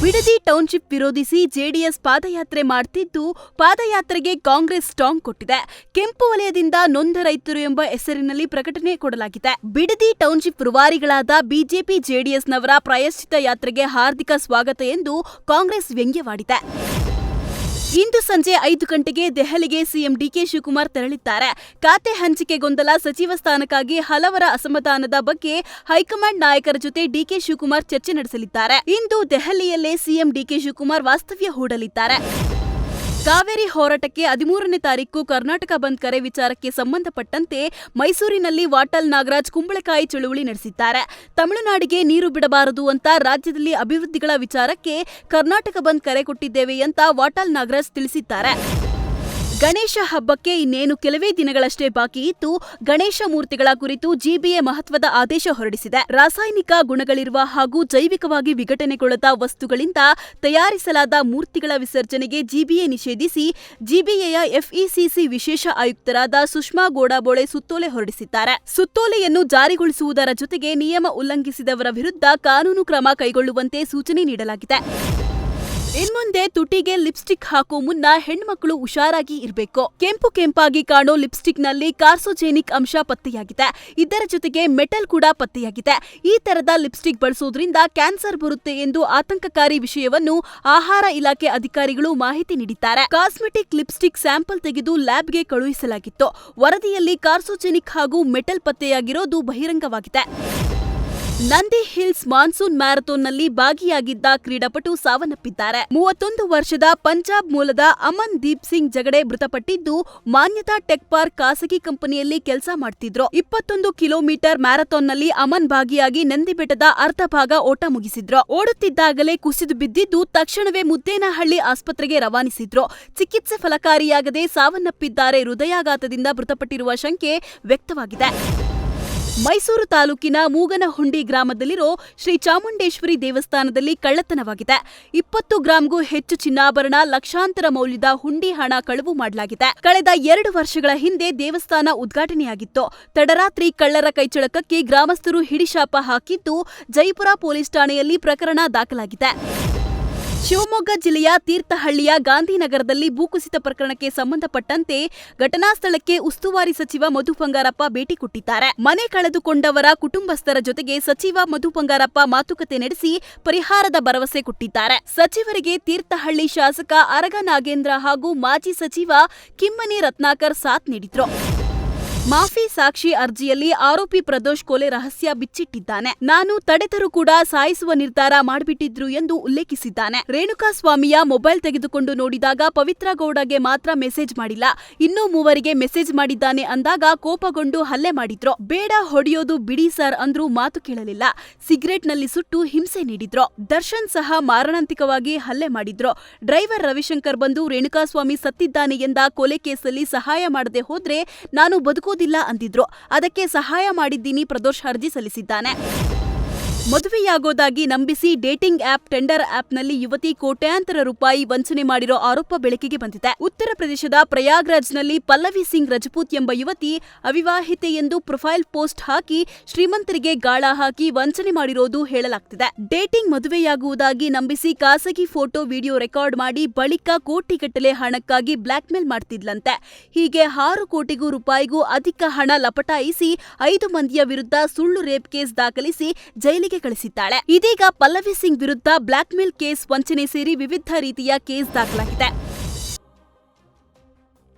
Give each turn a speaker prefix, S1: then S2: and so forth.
S1: Bidadi township ವಿರೋಧಿಸಿ JDS ಪಾದಯಾತ್ರೆ ಮಾಡ್ತಿದ್ದು, ಪಾದಯಾತ್ರೆಗೆ ಕಾಂಗ್ರೆಸ್ ಟಾಂಗ್ ಕೊಟ್ಟಿದೆ. ಕೆಂಪು ವಲಯದಿಂದ ನೊಂದ ರೈತರು ಎಂಬ ಹೆಸರಿನಲ್ಲಿ ಪ್ರಕಟಣೆ ಕೊಡಲಾಗಿದೆ. ಬಿಡದಿ ಟೌನ್ಶಿಪ್ ರೂವಾರಿಗಳಾದ ಬಿಜೆಪಿ ಜೆಡಿಎಸ್ನವರ ಪ್ರಾಯಶ್ಚಿತ್ತ ಯಾತ್ರೆಗೆ ಹಾರ್ದಿಕ ಸ್ವಾಗತ ಎಂದು ಕಾಂಗ್ರೆಸ್ ವ್ಯಂಗ್ಯವಾಡಿದೆ. ಇಂದು ಸಂಜೆ 5 ಗಂಟೆಗೆ ದೆಹಲಿಗೆ ಸಿಎಂ ಡಿಕೆ ಶಿವಕುಮಾರ್ ತೆರಳಿದ್ದಾರೆ. ಖಾತೆ ಹಂಚಿಕೆ ಗೊಂದಲ, ಸಚಿವ ಸ್ಥಾನಕ್ಕಾಗಿ ಹಲವರ ಅಸಮಾಧಾನದ ಬಗ್ಗೆ ಹೈಕಮಾಂಡ್ ನಾಯಕರ ಜೊತೆ ಡಿಕೆ ಶಿವಕುಮಾರ್ ಚರ್ಚೆ ನಡೆಸಲಿದ್ದಾರೆ. ಇಂದು ದೆಹಲಿಯಲ್ಲೇ ಸಿಎಂ ಡಿಕೆ ಶಿವಕುಮಾರ್ ವಾಸ್ತವ್ಯ ಹೂಡಲಿದ್ದಾರೆ. ಕಾವೇರಿ ಹೋರಾಟಕ್ಕೆ 13ನೇ ತಾರೀಕು ಕರ್ನಾಟಕ ಬಂದ್ ಕರೆ ವಿಚಾರಕ್ಕೆ ಸಂಬಂಧಪಟ್ಟಂತೆ ಮೈಸೂರಿನಲ್ಲಿ ವಾಟಾಳ್ ನಾಗರಾಜ್ ಕುಂಬಳಕಾಯಿ ಚಳುವಳಿ ನಡೆಸಿದ್ದಾರೆ. ತಮಿಳುನಾಡಿಗೆ ನೀರು ಬಿಡಬಾರದು ಅಂತ ರಾಜ್ಯದಲ್ಲಿ ಅಭಿವೃದ್ಧಿಗಳ ವಿಚಾರಕ್ಕೆ ಕರ್ನಾಟಕ ಬಂದ್ ಕರೆ ಕೊಟ್ಟಿದ್ದೇವೆ ಅಂತ ವಾಟಾಳ್ ನಾಗರಾಜ್ ತಿಳಿಸಿದ್ದಾರೆ. ಗಣೇಶ ಹಬ್ಬಕ್ಕೆ ಇನ್ನೇನು ಕೆಲವೇ ದಿನಗಳಷ್ಟೇ ಬಾಕಿ ಇದ್ದು, ಗಣೇಶ ಮೂರ್ತಿಗಳ ಕುರಿತು ಜಿಬಿಎ ಮಹತ್ವದ ಆದೇಶ ಹೊರಡಿಸಿದೆ. ರಾಸಾಯನಿಕ ಗುಣಗಳಿರುವ ಹಾಗೂ ಜೈವಿಕವಾಗಿ ವಿಘಟನೆಗೊಳ್ಳದ ವಸ್ತುಗಳಿಂದ ತಯಾರಿಸಲಾದ ಮೂರ್ತಿಗಳ ವಿಸರ್ಜನೆಗೆ ಜಿಬಿಎ ನಿಷೇಧಿಸಿ ಜಿಬಿಎಯ ಎಫ್ಇಸಿಸಿ ವಿಶೇಷ ಆಯುಕ್ತರಾದ ಸುಷ್ಮಾ ಗೋಡಾಬೋಳೆ ಸುತ್ತೋಲೆ ಹೊರಡಿಸಿದ್ದಾರೆ. ಸುತ್ತೋಲೆಯನ್ನು ಜಾರಿಗೊಳಿಸುವುದರ ಜೊತೆಗೆ ನಿಯಮ ಉಲ್ಲಂಘಿಸಿದವರ ವಿರುದ್ಧ ಕಾನೂನು ಕ್ರಮ ಕೈಗೊಳ್ಳುವಂತೆ ಸೂಚನೆ ನೀಡಲಾಗಿದೆ. ಇನ್ಮುಂದೆ ತುಟಿಗೆ ಲಿಪ್ಸ್ಟಿಕ್ ಹಾಕೋ ಮುನ್ನ ಹೆಣ್ಮಕ್ಳು ಹುಷಾರಾಗಿ ಇರಬೇಕು. ಕೆಂಪಾಗಿ ಕಾಣೋ ಲಿಪ್ಸ್ಟಿಕ್ನಲ್ಲಿ ಕಾರ್ಸೋಜೆನಿಕ್ ಅಂಶ ಪತ್ತೆಯಾಗಿದೆ. ಇದರ ಜೊತೆಗೆ ಮೆಟಲ್ ಕೂಡ ಪತ್ತೆಯಾಗಿದೆ. ಈ ತರದ ಲಿಪ್ಸ್ಟಿಕ್ ಬಳಸೋದ್ರಿಂದ ಕ್ಯಾನ್ಸರ್ ಬರುತ್ತೆ ಎಂದು ಆತಂಕಕಾರಿ ವಿಷಯವನ್ನು ಆಹಾರ ಇಲಾಖೆ ಅಧಿಕಾರಿಗಳು ಮಾಹಿತಿ ನೀಡಿದ್ದಾರೆ. ಕಾಸ್ಮೆಟಿಕ್ ಲಿಪ್ಸ್ಟಿಕ್ ಸ್ಯಾಂಪಲ್ ತೆಗೆದು ಲ್ಯಾಬ್ಗೆ ಕಳುಹಿಸಲಾಗಿತ್ತು. ವರದಿಯಲ್ಲಿ ಕಾರ್ಸೋಜೆನಿಕ್ ಹಾಗೂ ಮೆಟಲ್ ಪತ್ತೆಯಾಗಿರೋದು ಬಹಿರಂಗವಾಗಿದೆ. ನಂದಿ ಹಿಲ್ಸ್ ಮಾನ್ಸೂನ್ ಮ್ಯಾರಥಾನ್ನಲ್ಲಿ ಭಾಗಿಯಾಗಿದ್ದ ಕ್ರೀಡಾಪಟು ಸಾವನ್ನಪ್ಪಿದ್ದಾರೆ. 31 ವರ್ಷದ ಪಂಜಾಬ್ ಮೂಲದ ಅಮನ್ ದೀಪ್ ಸಿಂಗ್ ಜಗಡೆ ಮೃತಪಟ್ಟಿದ್ದು, ಮಾನ್ಯತಾ ಟೆಕ್ ಪಾರ್ಕ್ ಖಾಸಗಿ ಕಂಪನಿಯಲ್ಲಿ ಕೆಲಸ ಮಾಡ್ತಿದ್ರು. 21 ಕಿಲೋಮೀಟರ್ ಮ್ಯಾರಥಾನ್ನಲ್ಲಿ ಅಮನ್ ಭಾಗಿಯಾಗಿ ನಂದಿ ಬೆಟ್ಟದ ಅರ್ಧ ಭಾಗ ಓಟ ಮುಗಿಸಿದ್ರು. ಓಡುತ್ತಿದ್ದಾಗಲೇ ಕುಸಿದು ಬಿದ್ದಿದ್ದು, ತಕ್ಷಣವೇ ಮುದ್ದೇನಹಳ್ಳಿ ಆಸ್ಪತ್ರೆಗೆ ರವಾನಿಸಿದ್ರು. ಚಿಕಿತ್ಸೆ ಫಲಕಾರಿಯಾಗದೆ ಸಾವನ್ನಪ್ಪಿದ್ದಾರೆ. ಹೃದಯಾಘಾತದಿಂದ ಮೃತಪಟ್ಟಿರುವ ಶಂಕೆ ವ್ಯಕ್ತವಾಗಿದೆ. ಮೈಸೂರು ತಾಲೂಕಿನ ಮೂಗನಹುಂಡಿ ಗ್ರಾಮದಲ್ಲಿರೋ ಶ್ರೀ ಚಾಮುಂಡೇಶ್ವರಿ ದೇವಸ್ಥಾನದಲ್ಲಿ ಕಳ್ಳತನವಾಗಿದೆ. 20 ಗ್ರಾಂಗೂ ಹೆಚ್ಚು ಚಿನ್ನಾಭರಣ, ಲಕ್ಷಾಂತರ ಮೌಲ್ಯದ ಹುಂಡಿ ಹಣ ಕಳವು ಮಾಡಲಾಗಿದೆ. ಕಳೆದ 2 ವರ್ಷಗಳ ಹಿಂದೆ ದೇವಸ್ಥಾನ ಉದ್ಘಾಟನೆಯಾಗಿತ್ತು. ತಡರಾತ್ರಿ ಕಳ್ಳರ ಕೈಚಳಕಕ್ಕೆ ಗ್ರಾಮಸ್ಥರು ಹಿಡಿಶಾಪ ಹಾಕಿದ್ದು, ಜೈಪುರ ಪೊಲೀಸ್ ಠಾಣೆಯಲ್ಲಿ ಪ್ರಕರಣ ದಾಖಲಾಗಿದೆ. ಶಿವಮೊಗ್ಗ ಜಿಲ್ಲೆಯ ತೀರ್ಥಹಳ್ಳಿಯ ಗಾಂಧಿನಗರದಲ್ಲಿ ಭೂಕುಸಿತ ಪ್ರಕರಣಕ್ಕೆ ಸಂಬಂಧಪಟ್ಟಂತೆ ಘಟನಾ ಸ್ಥಳಕ್ಕೆ ಉಸ್ತುವಾರಿ ಸಚಿವ ಮಧು ಬಂಗಾರಪ್ಪ ಭೇಟಿ ಕೊಟ್ಟಿದ್ದಾರೆ. ಮನೆ ಕಳೆದುಕೊಂಡವರ ಕುಟುಂಬಸ್ಥರ ಜೊತೆಗೆ ಸಚಿವ ಮಧು ಬಂಗಾರಪ್ಪ ಮಾತುಕತೆ ನಡೆಸಿ ಪರಿಹಾರದ ಭರವಸೆ ಕೊಟ್ಟಿದ್ದಾರೆ. ಸಚಿವರಿಗೆ ತೀರ್ಥಹಳ್ಳಿ ಶಾಸಕ ಅರಗ ನಾಗೇಂದ್ರ ಹಾಗೂ ಮಾಜಿ ಸಚಿವ ಕಿಮ್ಮನೆ ರತ್ನಾಕರ್ ಸಾಥ್ ನೀಡಿದ್ರು. ಮಾಫಿ ಸಾಕ್ಷಿ ಅರ್ಜಿಯಲ್ಲಿ ಆರೋಪಿ ಪ್ರದೋಷ್ ಕೊಲೆ ರಹಸ್ಯ ಬಿಚ್ಚಿಟ್ಟಿದ್ದಾನೆ. ನಾನು ತಡೆದರೂ ಕೂಡ ಸಾಯಿಸುವ ನಿರ್ಧಾರ ಮಾಡಿಬಿಟ್ಟಿದ್ರು ಎಂದು ಉಲ್ಲೇಖಿಸಿದ್ದಾನೆ. ರೇಣುಕಾಸ್ವಾಮಿಯ ಮೊಬೈಲ್ ತೆಗೆದುಕೊಂಡು ನೋಡಿದಾಗ ಪವಿತ್ರ ಗೌಡಗೆ ಮಾತ್ರ ಮೆಸೇಜ್ ಮಾಡಿಲ್ಲ, ಇನ್ನೂ 3 ಮೆಸೇಜ್ ಮಾಡಿದ್ದಾನೆ ಅಂದಾಗ ಕೋಪಗೊಂಡು ಹಲ್ಲೆ ಮಾಡಿದ್ರು. ಬೇಡ ಹೊಡೆಯೋದು ಬಿಡಿ ಸರ್ ಅಂದ್ರೂ ಮಾತು ಕೇಳಲಿಲ್ಲ. ಸಿಗರೇಟ್ನಲ್ಲಿ ಸುಟ್ಟು ಹಿಂಸೆ ನೀಡಿದ್ರು. ದರ್ಶನ್ ಸಹ ಮಾರಣಾಂತಿಕವಾಗಿ ಹಲ್ಲೆ ಮಾಡಿದ್ರು. ಡ್ರೈವರ್ ರವಿಶಂಕರ್ ಬಂದು ರೇಣುಕಾಸ್ವಾಮಿ ಸತ್ತಿದ್ದಾನೆ ಎಂದ ಕೊಲೆ ಕೇಸಲ್ಲಿ ಸಹಾಯ ಮಾಡದೆ ಹೋದ್ರೆ ನಾನು ಬದುಕೋದಿಲ್ಲ ಅಂದಿದ್ರು. ಅದಕ್ಕೆ ಸಹಾಯ ಮಾಡಿದ್ದೀನಿ. ಪ್ರದೋಷ್ ಅರ್ಜಿ ಸಲ್ಲಿಸಿದ್ದಾನೆ. ಮದುವೆಯಾಗೋದಾಗಿ ನಂಬಿಸಿ ಡೇಟಿಂಗ್ ಆಪ್ ಟೆಂಡರ್ ಆಪ್ನಲ್ಲಿ ಯುವತಿ ಕೋಟ್ಯಾಂತರ ರೂಪಾಯಿ ವಂಚನೆ ಮಾಡಿರೋ ಆರೋಪ ಬೆಳಕಿಗೆ ಬಂದಿದೆ. ಉತ್ತರ ಪ್ರದೇಶದ ಪ್ರಯಾಗ್ರಾಜ್ನಲ್ಲಿ ಪಲ್ಲವಿ ಸಿಂಗ್ ರಜಪೂತ್ ಎಂಬ ಯುವತಿ ಅವಿವಾಹಿತೆ ಎಂದು ಪ್ರೊಫೈಲ್ ಪೋಸ್ಟ್ ಹಾಕಿ ಶ್ರೀಮಂತರಿಗೆ ಗಾಳ ಹಾಕಿ ವಂಚನೆ ಮಾಡಿರೋದು ಹೇಳಲಾಗ್ತಿದೆ. ಡೇಟಿಂಗ್ ಮದುವೆಯಾಗುವುದಾಗಿ ನಂಬಿಸಿ ಖಾಸಗಿ ಫೋಟೋ ವಿಡಿಯೋ ರೆಕಾರ್ಡ್ ಮಾಡಿ ಬಳಿಕ ಕೋಟಿಗಟ್ಟಲೆ ಹಣಕ್ಕಾಗಿ ಬ್ಲಾಕ್ ಮೇಲ್ ಮಾಡ್ತಿದ್ಲಂತೆ. ಹೀಗೆ 6 ಕೋಟಿಗೂ ರೂಪಾಯಿಗೂ ಅಧಿಕ ಹಣ ಲಪಟಾಯಿಸಿ 5 ಮಂದಿಯ ವಿರುದ್ಧ ಸುಳ್ಳು ರೇಪ್ ಕೇಸ್ ದಾಖಲಿಸಿ ಜೈಲಿಗೆ ಕಳಿಸಿದ್ದಾಳೆ. ಇದೀಗ ಪಲ್ಲವಿ ಸಿಂಗ್ ವಿರುದ್ಧ ಬ್ಲಾಕ್ ಮೇಲ್ ಕೇಸ್, ವಂಚನೆ ಸೇರಿ ವಿವಿಧ ರೀತಿಯ ಕೇಸ್ ದಾಖಲಾಗಿದೆ.